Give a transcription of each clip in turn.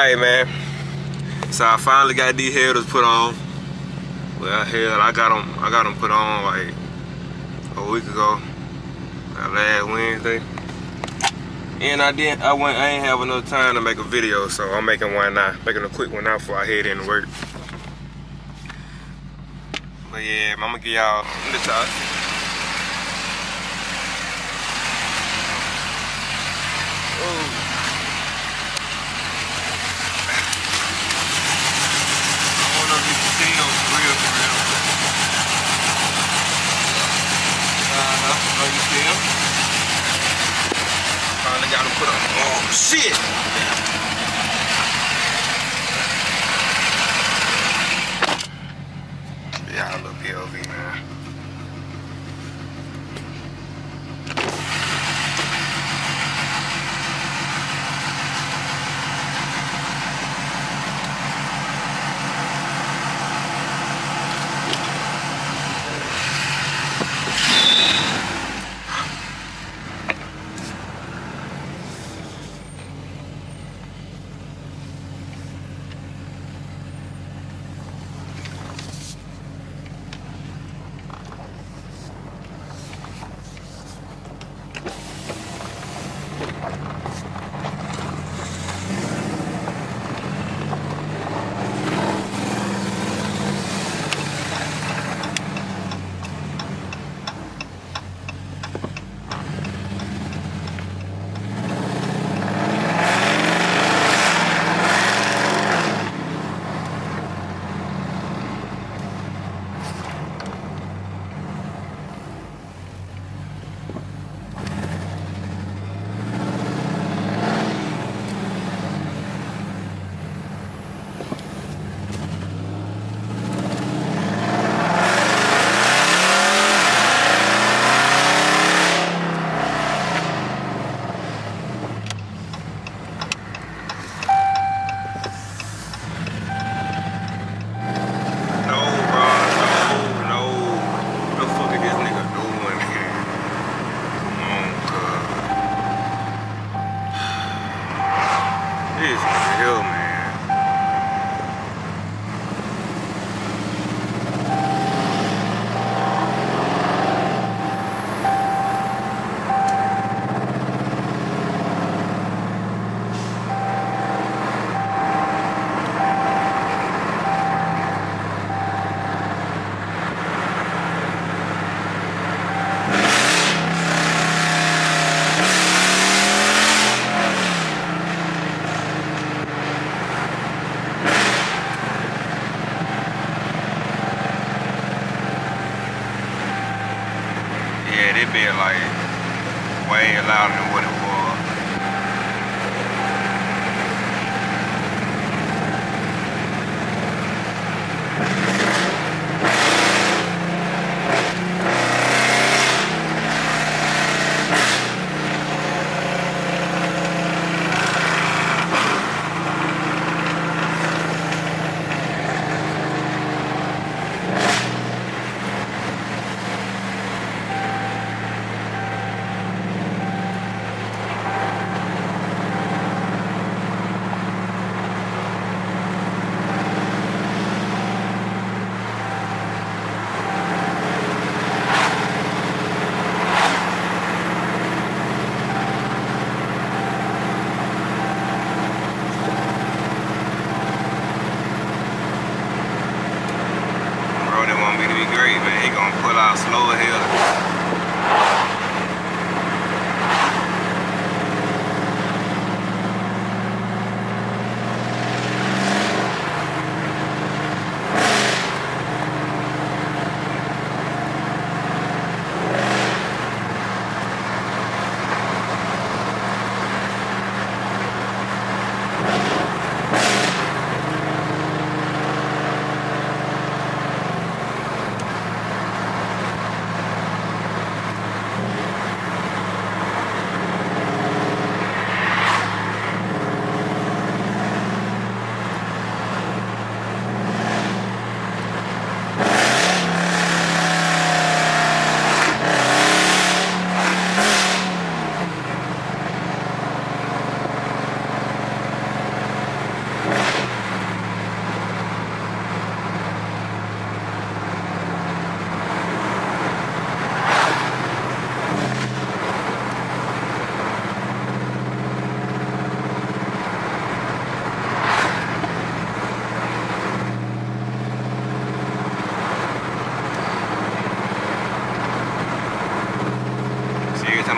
Alright, man. So I finally got these headers put on. Well, hell, I got them put on like a week ago, last Wednesday. And I ain't have enough time to make a video, so I'm making one now, making a quick one now before I head into work. But yeah, I'm gonna give y'all the top. Finally got him put on. Oh shit! Yeah, I love PLV, man. It be like way louder than what it was. Great, man. He gonna pull out slow as hell.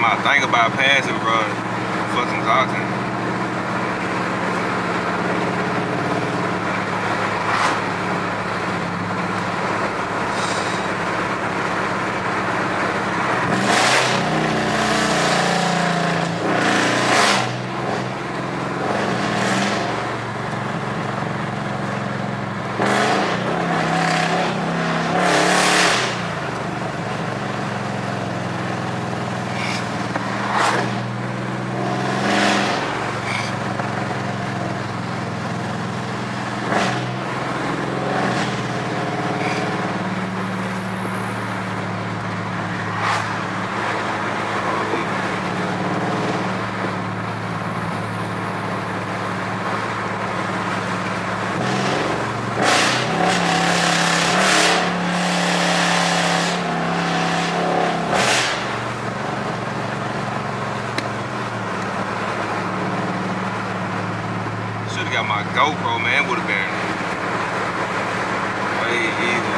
I think about passing, bro, fucking talking. Should've got my GoPro, man. Would've been way easier.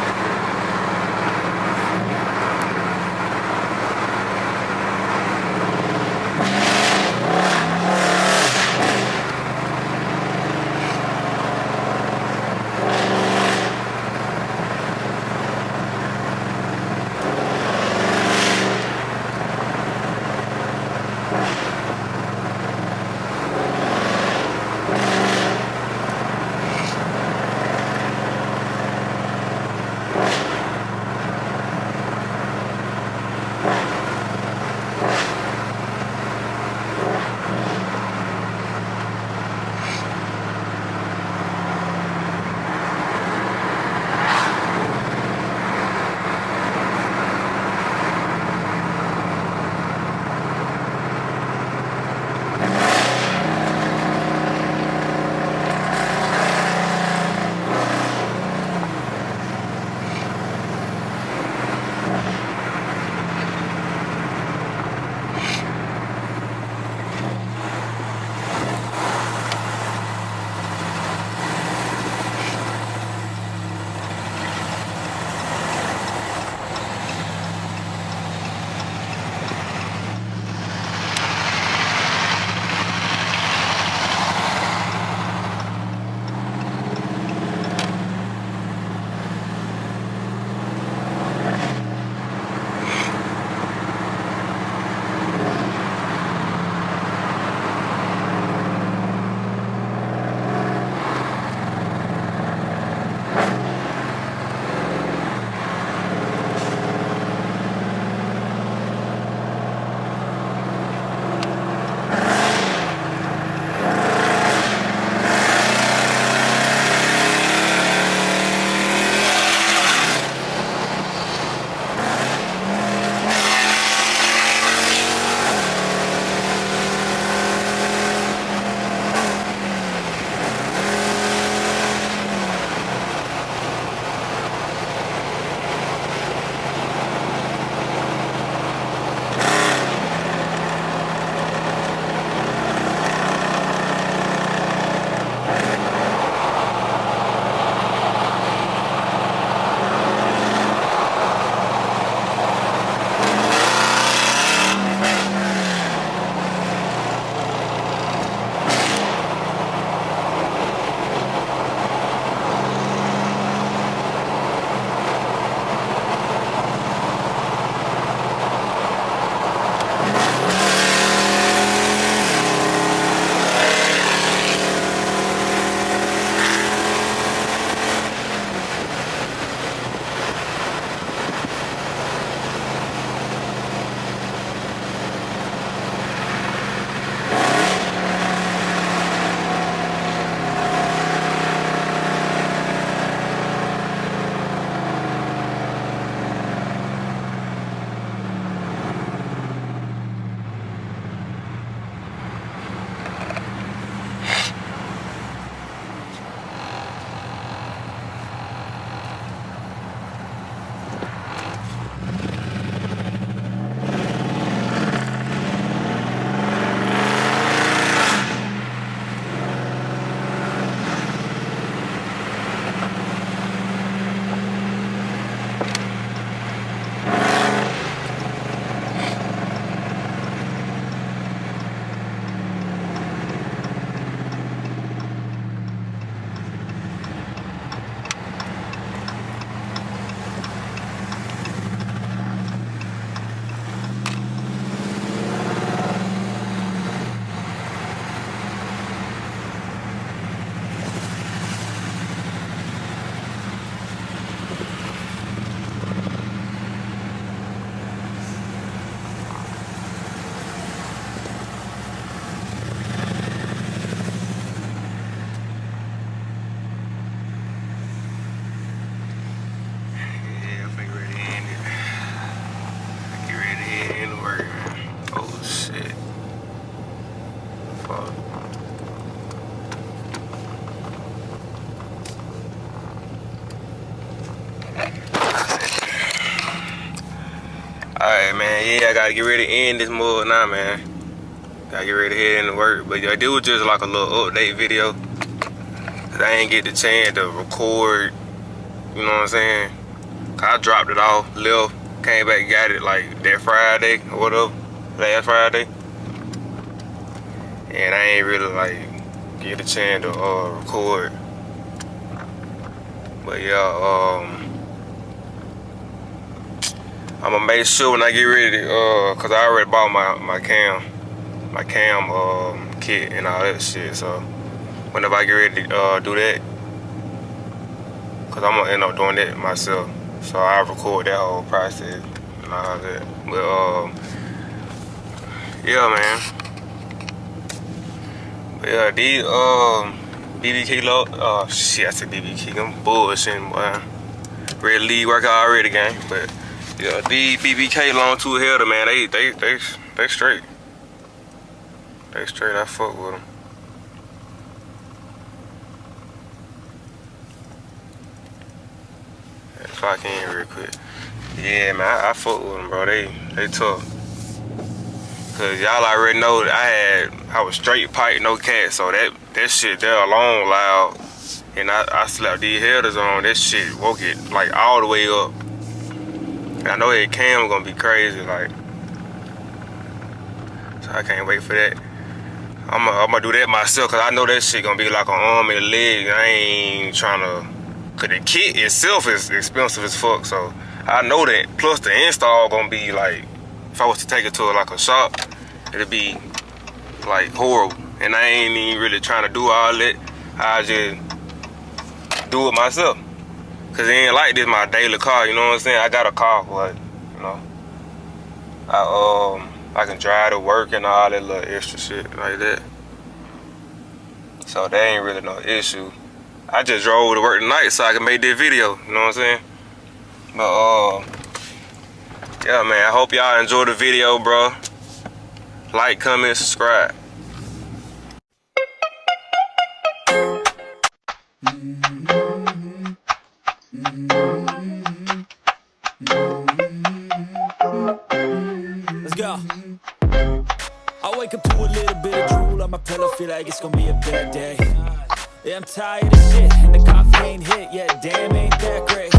Man, yeah, I gotta get ready to end this mug now, man. Gotta get ready to head into work. But yeah, it was just like a little update video. Cause I ain't get the chance to record, you know what I'm saying? I dropped it off, left, came back and got it like that Friday or whatever, last Friday. And I ain't really like get a chance to record. But yeah, I'm gonna make sure when I get ready to, cause I already bought my cam kit and all that shit. So whenever I get ready to do that, cause I'm gonna end up doing that myself. So I record that whole process and all that. But yeah, man. But yeah, these BBK low. Shit, I said BBK. I'm bullshitting, boy. Ready to leave work already, gang. But yeah, these BBK long two header, man. They straight. They straight. I fuck with them. Clock in real quick. Yeah, man, I fuck with them, bro. They tough. Cause y'all already know that I was straight pipe, no cat. So that shit there alone loud. And I slapped these headers on. That shit woke it like all the way up. And I know that cam gonna be crazy, like. So I can't wait for that. I'm gonna do that myself, cause I know that shit gonna be like an arm and a leg. I ain't trying to. Cause the kit itself is expensive as fuck, so I know that. Plus the install gonna be like, if I was to take it to like a shop, it'd be like horrible. And I ain't even really trying to do all that. I just do it myself. Cause it ain't like this my daily car, you know what I'm saying? I got a car, but you know, I can drive to work and all that little extra shit like that. So that ain't really no issue. I just drove to work tonight so I can make this video, you know what I'm saying? But yeah, man, I hope y'all enjoy the video, bro. Like, comment, subscribe. Let's go. I wake up to a little bit of drool on my pillow, feel like it's gonna be a bad day. Yeah, I'm tired of shit, and the coffee ain't hit yet, damn, ain't that great.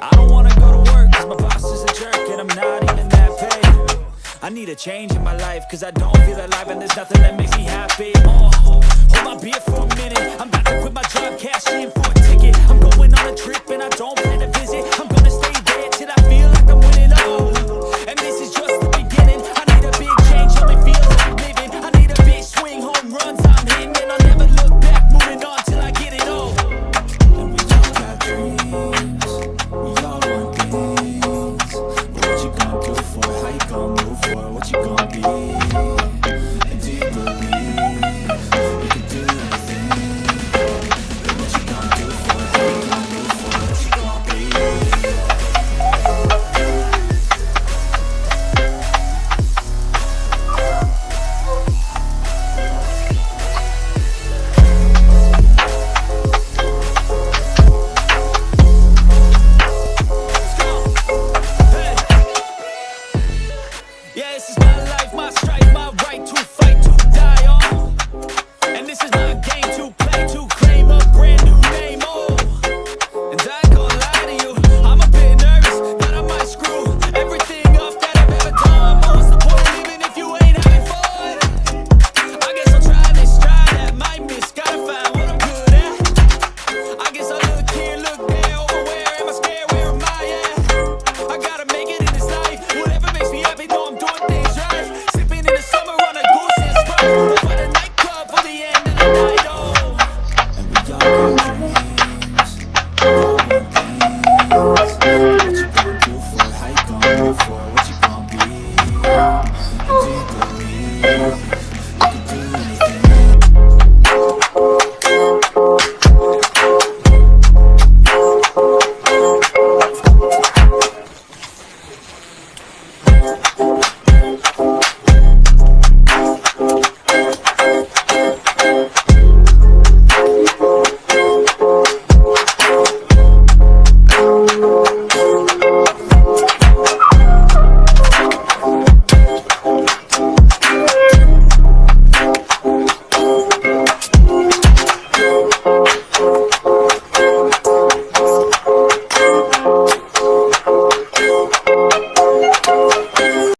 I don't wanna go to work, cause my boss is a jerk, and I'm not even that paid. I need a change in my life, cause I don't feel alive, and there's nothing that makes me happy. Hold my beer for a minute, I'm about to quit my job, cash in for a ticket. I'm going on a trip